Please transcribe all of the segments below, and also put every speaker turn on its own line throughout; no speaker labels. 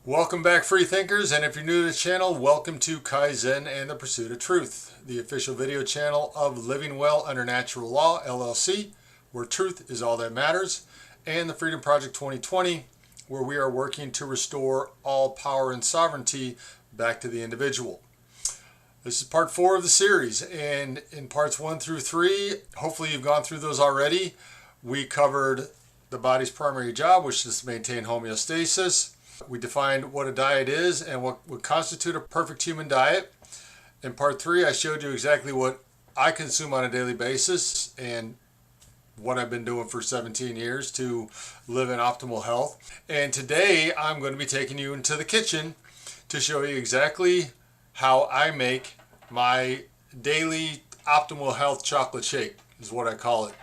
Welcome back, free thinkers, and if you're new to the channel, welcome to Kaizen and the Pursuit of Truth, the official video channel of Living Well Under Natural Law, LLC, where truth is all that matters, and the Freedom Project 2020, where we are working to restore all power and sovereignty back to the individual. This is part 4 of the series, and in parts 1 through 3, hopefully you've gone through those already. We covered the body's primary job, which is to maintain homeostasis. We defined what a diet is and what would constitute a perfect human diet. In part 3, I showed you exactly what I consume on a daily basis and what I've been doing for 17 years to live in optimal health. And today I'm going to be taking you into the kitchen to show you exactly how I make my daily optimal health chocolate shake, is what I call it.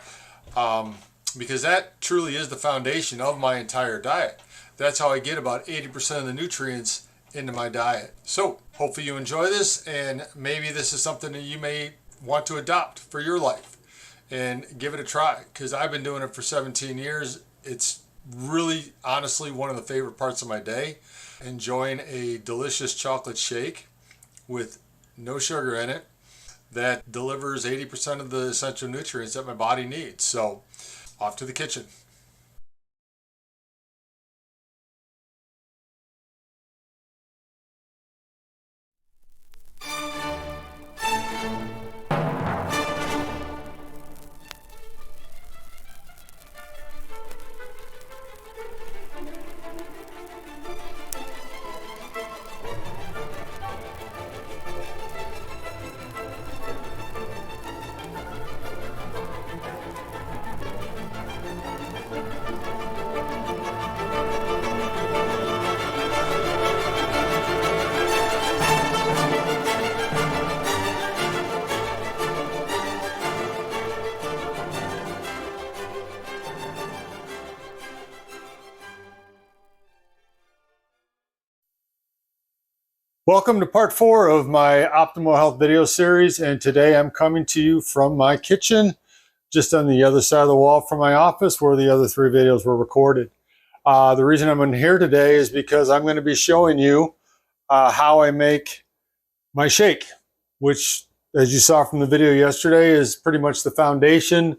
Because that truly is the foundation of my entire diet. That's how I get about 80% of the nutrients into my diet. So hopefully you enjoy this, and maybe this is something that you may want to adopt for your life and give it a try, because I've been doing it for 17 years. It's really honestly one of the favorite parts of my day, enjoying a delicious chocolate shake with no sugar in it that delivers 80% of the essential nutrients that my body needs. So off to the kitchen. Welcome to part 4 of my Optimal Health video series, and today I'm coming to you from my kitchen, just on the other side of the wall from my office where the other 3 videos were recorded. The reason I'm in here today is because I'm going to be showing you how I make my shake, which, as you saw from the video yesterday, is pretty much the foundation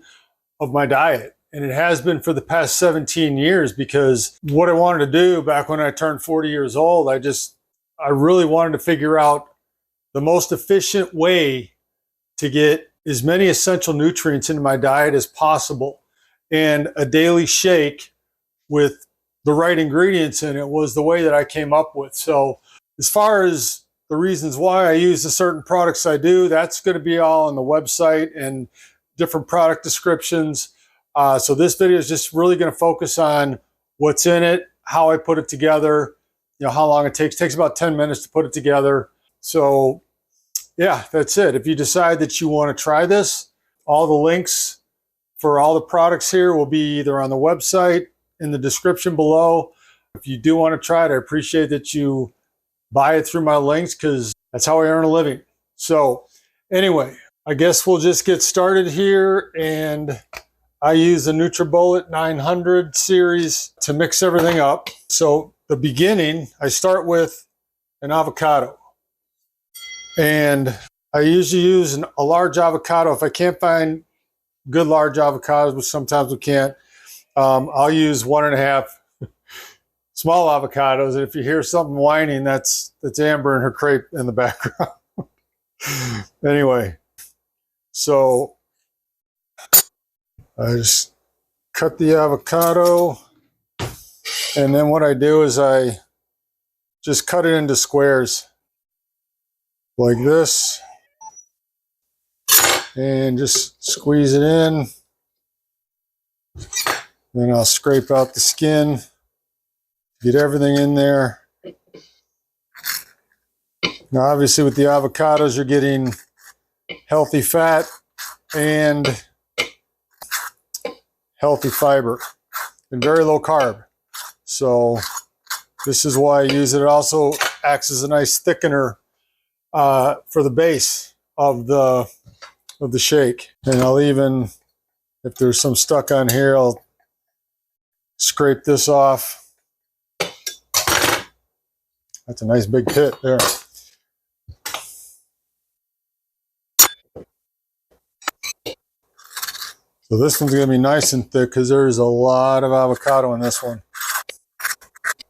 of my diet. And it has been for the past 17 years, because what I wanted to do back when I turned 40 years old, I really wanted to figure out the most efficient way to get as many essential nutrients into my diet as possible. And a daily shake with the right ingredients in it was the way that I came up with. So as far as the reasons why I use the certain products I do, that's going to be all on the website and different product descriptions. So this video is just really going to focus on what's in it, how I put it together, how long it takes. It takes about 10 minutes to put it together. So yeah, that's it. If you decide that you want to try this, all the links for all the products here will be either on the website, in the description below. If you do want to try it, I appreciate that you buy it through my links, because that's how I earn a living. So anyway, I guess we'll just get started here. And I use the NutriBullet 900 series to mix everything up. So the beginning, I start with an avocado. And I usually use a large avocado. If I can't find good large avocados, which sometimes we can't, I'll use 1.5 small avocados. And if you hear something whining, that's Amber and her crepe in the background. Anyway, so I just cut the avocado. And then what I do is I just cut it into squares like this, and just squeeze it in. Then I'll scrape out the skin, get everything in there. Now obviously with the avocados, you're getting healthy fat and healthy fiber and very low carb. So this is why I use it. It also acts as a nice thickener for the base of the shake. And I'll even, if there's some stuck on here, I'll scrape this off That's a nice big pit there. So this one's going to be nice and thick because there's a lot of avocado in this one,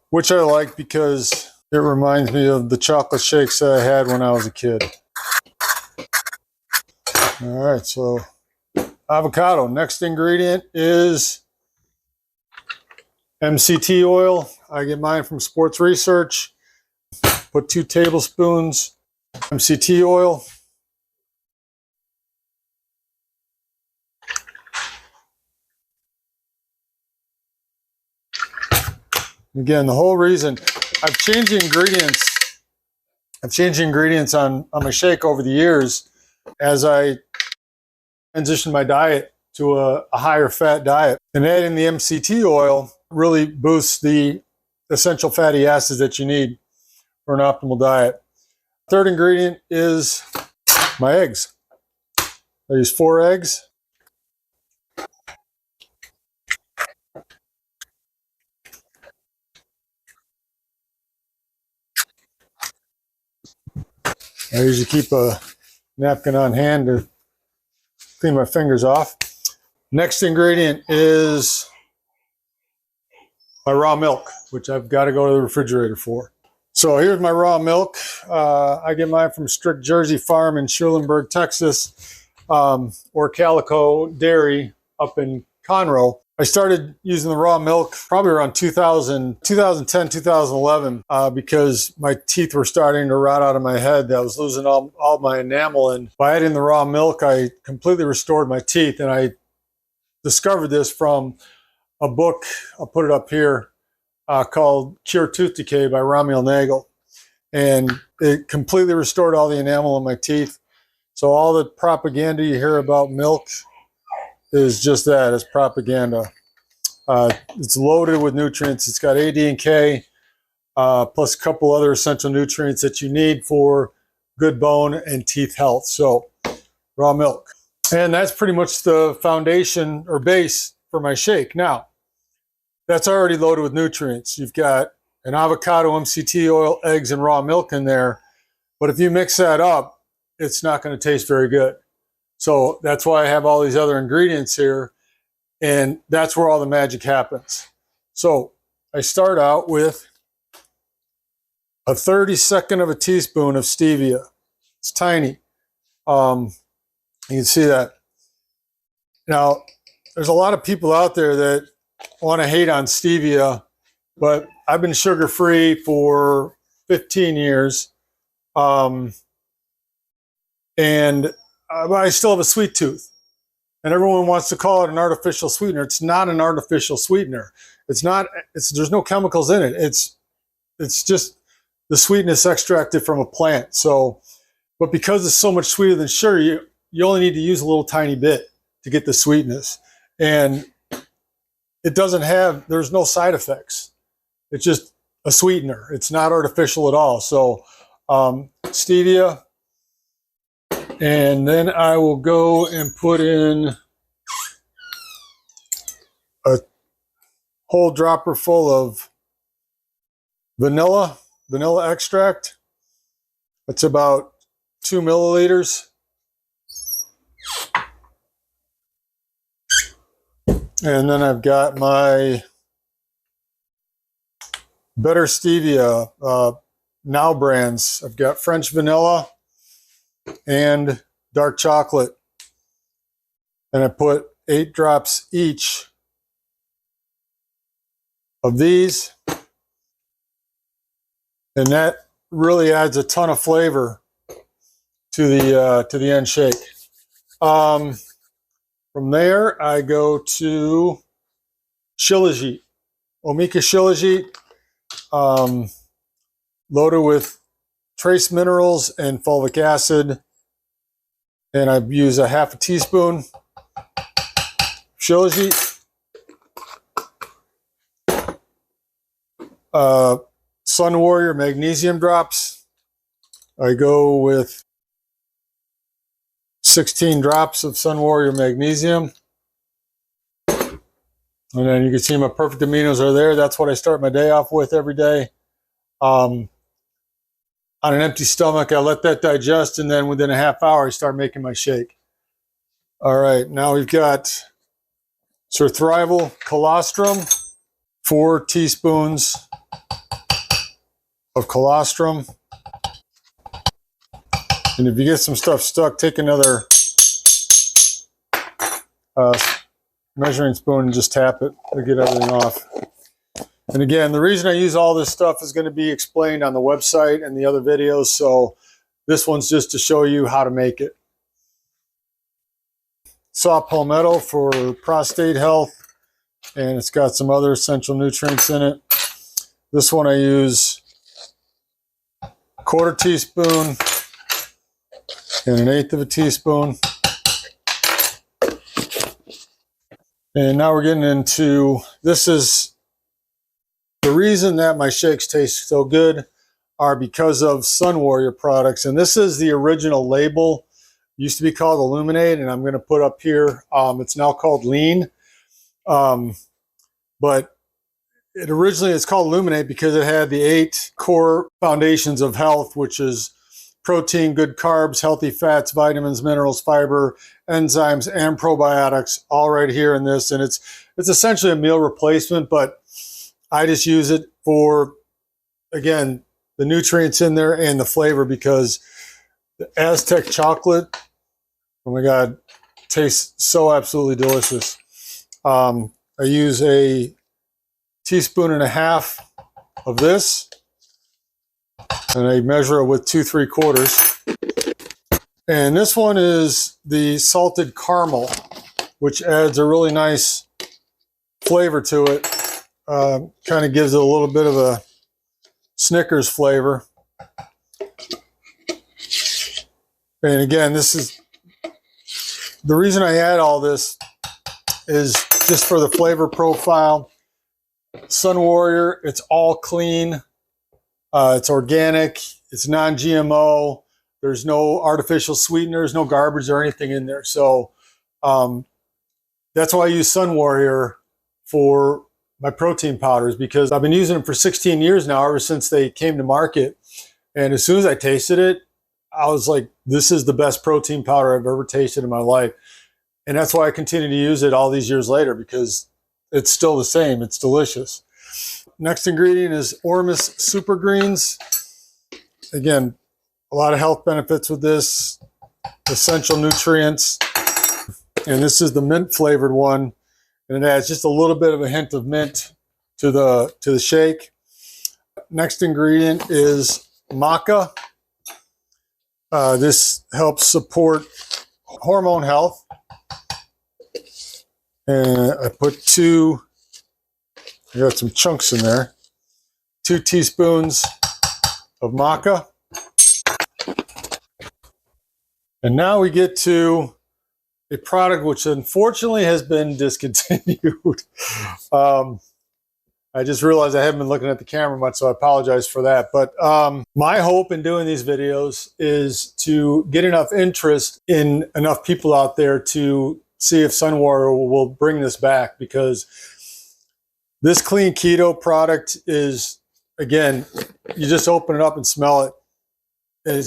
which I like because it reminds me of the chocolate shakes that I had when I was a kid. All right, so avocado. Next ingredient is MCT oil. I get mine from Sports Research. Put 2 tablespoons MCT oil. Again, the whole reason I've changed the ingredients on my shake over the years as I transitioned my diet to a higher fat diet. And adding the MCT oil really boosts the essential fatty acids that you need for an optimal diet. Third ingredient is my eggs. I use 4 eggs. I usually keep a napkin on hand to clean my fingers off. Next ingredient is my raw milk, which I've got to go to the refrigerator for. So here's my raw milk. I get mine from Strict Jersey Farm in Schulenburg, Texas, or Calico Dairy up in Conroe. I started using the raw milk probably around 2010, 2011, because my teeth were starting to rot out of my head. I was losing all my enamel, and by adding the raw milk, I completely restored my teeth. And I discovered this from a book, I'll put it up here, called Cure Tooth Decay by Ramiel Nagel. And it completely restored all the enamel in my teeth. So all the propaganda you hear about milk is just that, it's propaganda. It's loaded with nutrients. It's got A, D, and K, plus a couple other essential nutrients that you need for good bone and teeth health. So raw milk. And that's pretty much the foundation or base for my shake. Now, that's already loaded with nutrients. You've got an avocado, MCT oil, eggs, and raw milk in there. But if you mix that up, it's not going to taste very good. So that's why I have all these other ingredients here. And that's where all the magic happens. So I start out with a 32nd of a teaspoon of stevia. It's tiny. You can see that. Now, there's a lot of people out there that want to hate on stevia, but I've been sugar-free for 15 years. And I still have a sweet tooth. And everyone wants to call it an artificial sweetener. It's not an artificial sweetener. There's no chemicals in it. It's just the sweetness extracted from a plant. So, but because it's so much sweeter than sugar, you only need to use a little tiny bit to get the sweetness. And there's no side effects. It's just a sweetener. It's not artificial at all. So stevia. And then I will go and put in a whole dropper full of vanilla extract. It's about 2 milliliters. And then I've got my Better Stevia Now brands. I've got French vanilla and dark chocolate. And I put 8 drops each of these. And that really adds a ton of flavor to the end shake. From there, I go to Shilajit, Omega Shilajit, loaded with trace minerals and fulvic acid. And I use a half a teaspoon Shilajit. Sun Warrior magnesium drops. I go with 16 drops of Sun Warrior magnesium. And then you can see my perfect aminos are there. That's what I start my day off with every day. on an empty stomach. I let that digest, and then within a half hour, I start making my shake. All right, now we've got Surthrival colostrum, 4 teaspoons of colostrum. And if you get some stuff stuck, take another measuring spoon and just tap it to get everything off. And again, the reason I use all this stuff is going to be explained on the website and the other videos, so this one's just to show you how to make it. Saw palmetto for prostate health, and it's got some other essential nutrients in it. This one I use 1/4 teaspoon and 1/8 of a teaspoon. And now we're getting into, this is the reason that my shakes taste so good are because of Sun Warrior products. And this is the original label. Used to be called Illuminate, and I'm going to put up here. It's now called Lean. But it originally it's called Illuminate because it had the 8 core foundations of health, which is protein, good carbs, healthy fats, vitamins, minerals, fiber, enzymes, and probiotics, all right here in this. And it's essentially a meal replacement, but I just use it for, again, the nutrients in there and the flavor, because the Aztec chocolate, oh my God, tastes so absolutely delicious. I use a 1.5 teaspoons of this, and I measure it with 2 3/4. And this one is the salted caramel, which adds a really nice flavor to it. Kind of gives it a little bit of a Snickers flavor. And again, this is the reason I add all this is just for the flavor profile. Sun Warrior, it's all clean. It's organic. It's non-GMO. There's no artificial sweeteners, no garbage or anything in there. So that's why I use Sun Warrior for my protein powders, because I've been using them for 16 years now, ever since they came to market. And as soon as I tasted it, I was like, this is the best protein powder I've ever tasted in my life. And that's why I continue to use it all these years later, because it's still the same. It's delicious. Next ingredient is Ormus Super Greens. Again, a lot of health benefits with this, essential nutrients. And this is the mint flavored one. And it adds just a little bit of a hint of mint to the shake. Next ingredient is maca. This helps support hormone health. And I put I got some chunks in there. 2 teaspoons of maca. And now we get to a product which unfortunately has been discontinued. I just realized I haven't been looking at the camera much, so I apologize for that. But my hope in doing these videos is to get enough interest in enough people out there to see if Sun Warrior will bring this back, because this clean keto product is, again, you just open it up and smell it. And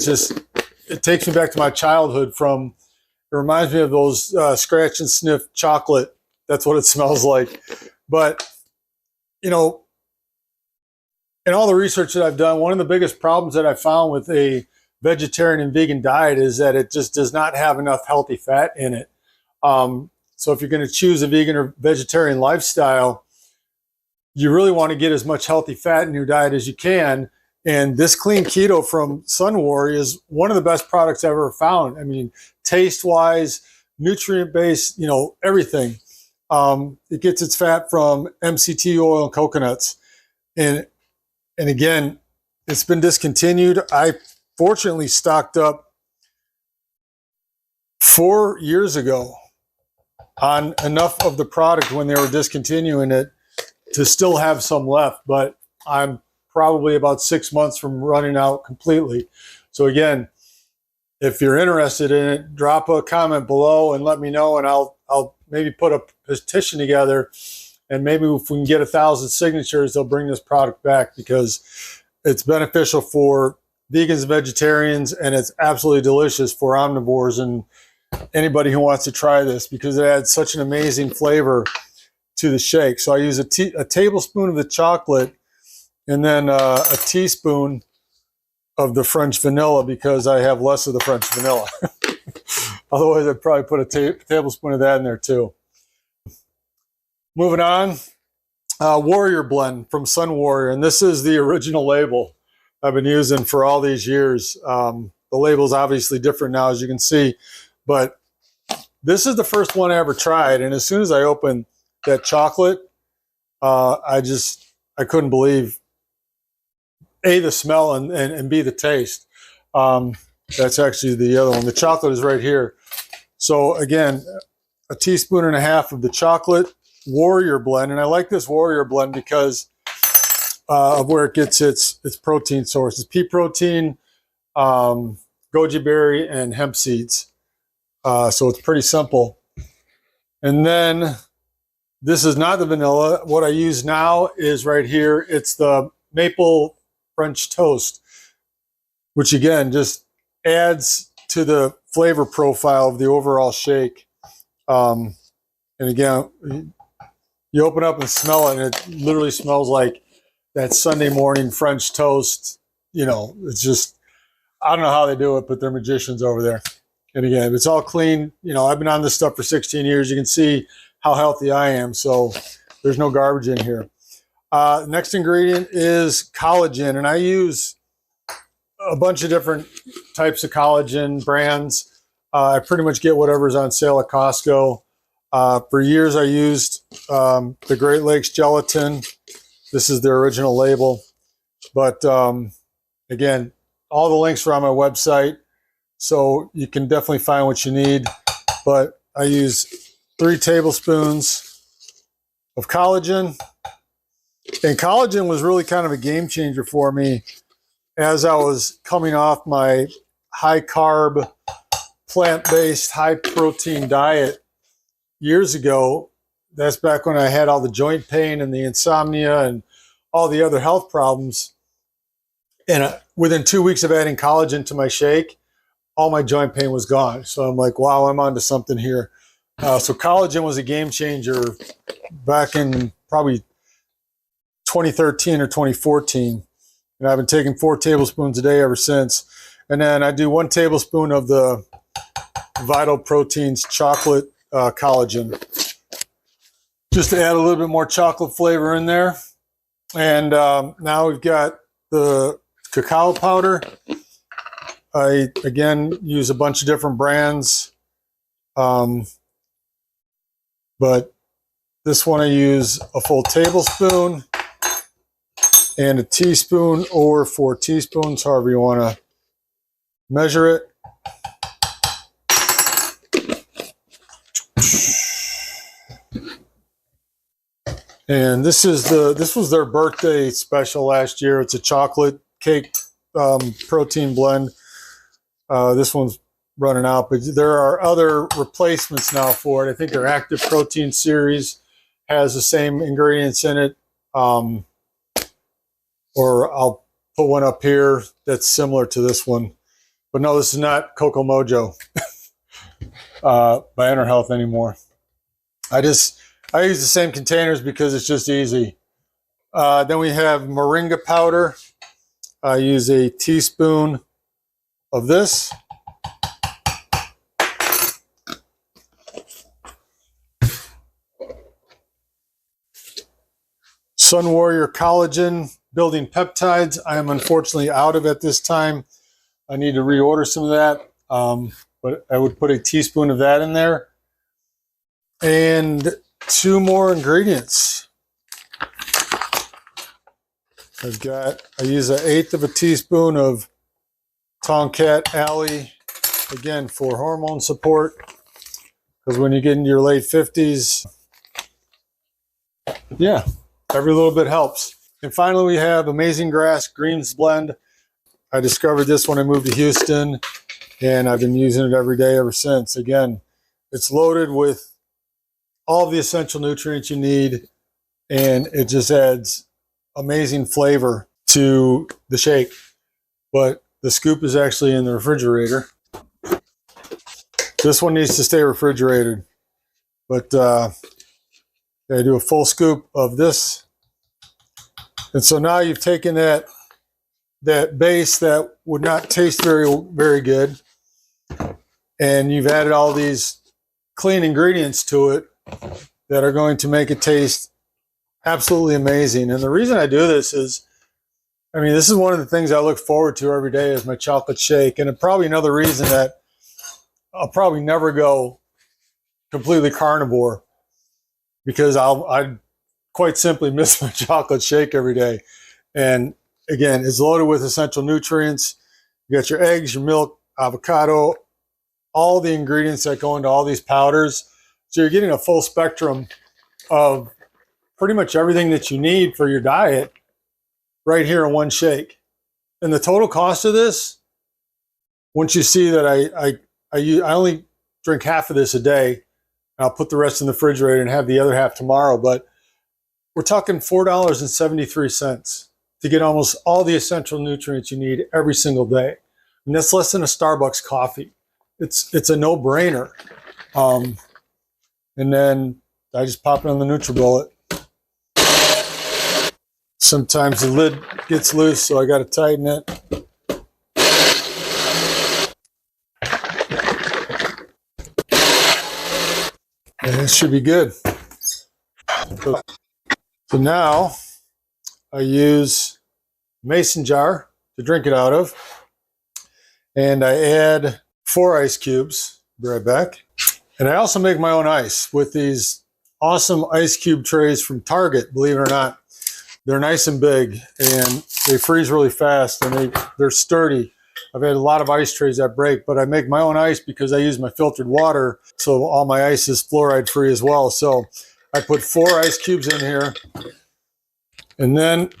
it takes me back to my childhood. It reminds me of those scratch and sniff chocolate. That's what it smells like. But, you know, in all the research that I've done, one of the biggest problems that I found with a vegetarian and vegan diet is that it just does not have enough healthy fat in it. So if you're going to choose a vegan or vegetarian lifestyle, you really want to get as much healthy fat in your diet as you can. And this clean keto from Sun Warrior is one of the best products I've ever found. I mean, taste-wise, nutrient-based, you know, everything. It gets its fat from MCT oil and coconuts. And again, it's been discontinued. I fortunately stocked up 4 years ago on enough of the product when they were discontinuing it to still have some left, but I'm probably about 6 months from running out completely. So again, if you're interested in it, drop a comment below and let me know, and I'll maybe put a petition together, and maybe if we can get 1,000 signatures, they'll bring this product back, because it's beneficial for vegans and vegetarians, and it's absolutely delicious for omnivores and anybody who wants to try this because it adds such an amazing flavor to the shake. So I use a tablespoon of the chocolate and then a teaspoon of the French vanilla because I have less of the French vanilla. Otherwise, I'd probably put a tablespoon of that in there too. Moving on, Warrior Blend from Sun Warrior, and this is the original label I've been using for all these years. The label's obviously different now, as you can see, but this is the first one I ever tried, and as soon as I opened that chocolate, I couldn't believe A, the smell, and B, the taste. That's actually the other one. The chocolate is right here. So again, a teaspoon and a half of the chocolate Warrior Blend, and I like this Warrior Blend because of where it gets its protein sources: pea protein, goji berry, and hemp seeds. So it's pretty simple. And then this is not the vanilla. What I use now is right here. It's the maple French toast, which again just adds to the flavor profile of the overall shake. And again, you open up and smell it, and it literally smells like that Sunday morning French toast. You know, it's just, I don't know how they do it, but they're magicians over there. And again, it's all clean. You know, I've been on this stuff for 16 years. You can see how healthy I am. So there's no garbage in here. Next ingredient is collagen, and I use a bunch of different types of collagen brands. I pretty much get whatever's on sale at Costco. For years, I used the Great Lakes Gelatin. This is their original label. But again, all the links are on my website, so you can definitely find what you need. But I use 3 tablespoons of collagen. And collagen was really kind of a game changer for me as I was coming off my high carb, plant-based, high protein diet years ago. That's back when I had all the joint pain and the insomnia and all the other health problems. And within 2 weeks of adding collagen to my shake, all my joint pain was gone. So I'm like, wow, I'm onto something here. So collagen was a game changer back in probably 2013 or 2014. And I've been taking 4 tablespoons a day ever since. And then I do 1 tablespoon of the Vital Proteins chocolate collagen, just to add a little bit more chocolate flavor in there. And now we've got the cacao powder. I, again, use a bunch of different brands. But this one I use a full tablespoon and a teaspoon or 4 teaspoons, however you want to measure it. And this was their birthday special last year. It's a chocolate cake protein blend. This one's running out, but there are other replacements now for it. I think their Active Protein series has the same ingredients in it. Or I'll put one up here that's similar to this one. But no, this is not Coco Mojo by EnerHealth anymore. I use the same containers because it's just easy. Then we have moringa powder. I use a teaspoon of this. Sun Warrior Collagen Building Peptides. I am unfortunately out of it this time. I need to reorder some of that. But I would put a teaspoon of that in there. And 2 more ingredients. I use 1/8 of a teaspoon of Tongkat Alley, again, for hormone support. Because when you get into your late 50s, yeah, every little bit helps. And finally, we have Amazing Grass Greens Blend. I discovered this when I moved to Houston, and I've been using it every day ever since. Again, it's loaded with all the essential nutrients you need, and it just adds amazing flavor to the shake. But The scoop is actually in the refrigerator. This one needs to stay refrigerated, but I do a full scoop of this. And so now you've taken that base that would not taste very good, and you've added all these clean ingredients to it that are going to make it taste absolutely amazing. And the reason I do this is, I mean, this is one of the things I look forward to every day is my chocolate shake. And probably another reason that I'll probably never go completely carnivore, because I quite simply miss my chocolate shake every day. And again, it's loaded with essential nutrients. You got your eggs, your milk, avocado, all the ingredients that go into all these powders. So you're getting a full spectrum of pretty much everything that you need for your diet right here in one shake. And the total cost of this, once you see that I only drink half of this a day, I'll put the rest in the refrigerator and have the other half tomorrow, but we're talking $4.73 to get almost all the essential nutrients you need every single day. And that's less than a Starbucks coffee. It's a no-brainer. And then I just pop it on the NutriBullet. Sometimes the lid gets loose, so I got to tighten it. And it should be good. So now I use a mason jar to drink it out of, and I add 4 ice cubes. Be right back. And I also make my own ice with these awesome ice cube trays from Target, believe it or not. They're nice and big, and they freeze really fast, and they're sturdy. I've had a lot of ice trays that break, but I make my own ice because I use my filtered water, so all my ice is fluoride free as well. So I put 4 ice cubes in here, and then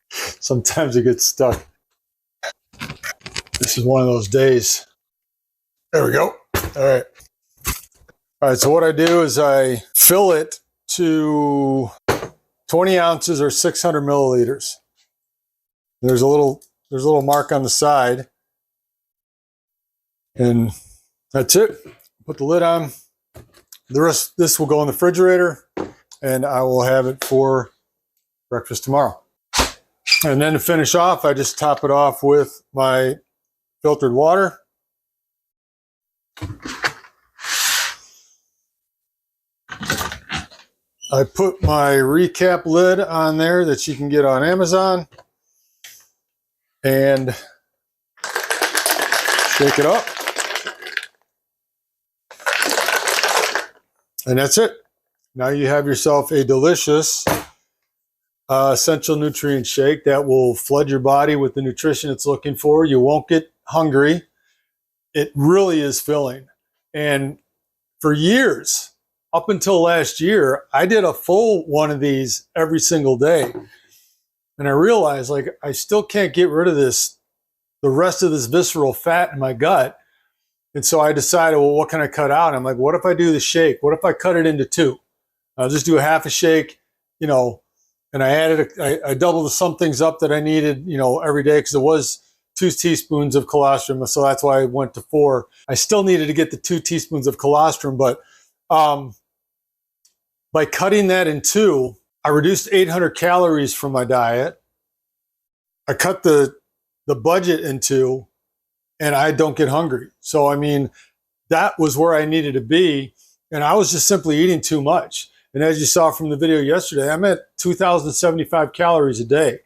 sometimes it gets stuck. This is one of those days. There we go. All right. All right, so what I do is I fill it to 20 ounces or 600 milliliters. There's a little mark on the side, and that's it. Put the lid on. The rest, this will go in the refrigerator, and I will have it for breakfast tomorrow. And then to finish off, I just top it off with my filtered water. I put my recap lid on there that you can get on Amazon, and shake it up. And that's it. Now you have yourself a delicious essential nutrient shake that will flood your body with the nutrition it's looking for. You won't get hungry. It really is filling. And for years, up until last year, I did a full one of these every single day. And I realized, like, I still can't get rid of the rest of this visceral fat in my gut. And so I decided, well, what can I cut out? I'm like, what if I do the shake? What if I cut it into 2? I'll just do a half a shake, you know, and I doubled some things up that I needed, you know, every day, because it was 2 teaspoons of colostrum. So that's why I went to 4. I still needed to get the 2 teaspoons of colostrum, but by cutting that in 2, I reduced 800 calories from my diet. I cut the budget in 2, and I don't get hungry. So, I mean, that was where I needed to be, and I was just simply eating too much. And as you saw from the video yesterday, I'm at 2,075 calories a day.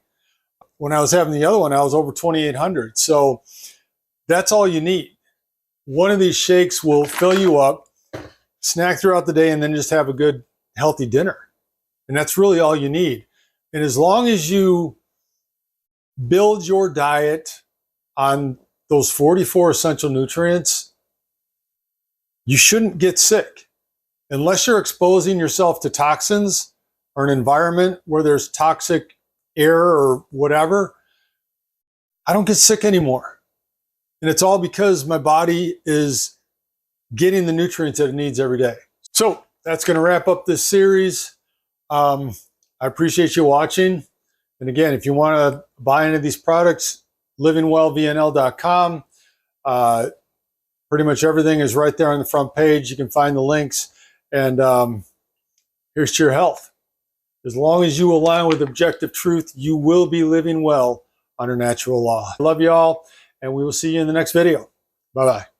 When I was having the other one, I was over 2,800. So that's all you need. One of these shakes will fill you up, snack throughout the day, and then just have a good, healthy dinner. And that's really all you need. And as long as you build your diet on those 44 essential nutrients, you shouldn't get sick. Unless you're exposing yourself to toxins or an environment where there's toxic air or whatever, I don't get sick anymore. And it's all because my body is getting the nutrients that it needs every day. So that's going to wrap up this series. I appreciate you watching. And again, if you want to buy any of these products, livingwellvnl.com. Pretty much everything is right there on the front page. You can find the links. And here's to your health. As long as you align with objective truth, you will be living well under natural law. I love you all, and we will see you in the next video. Bye-bye.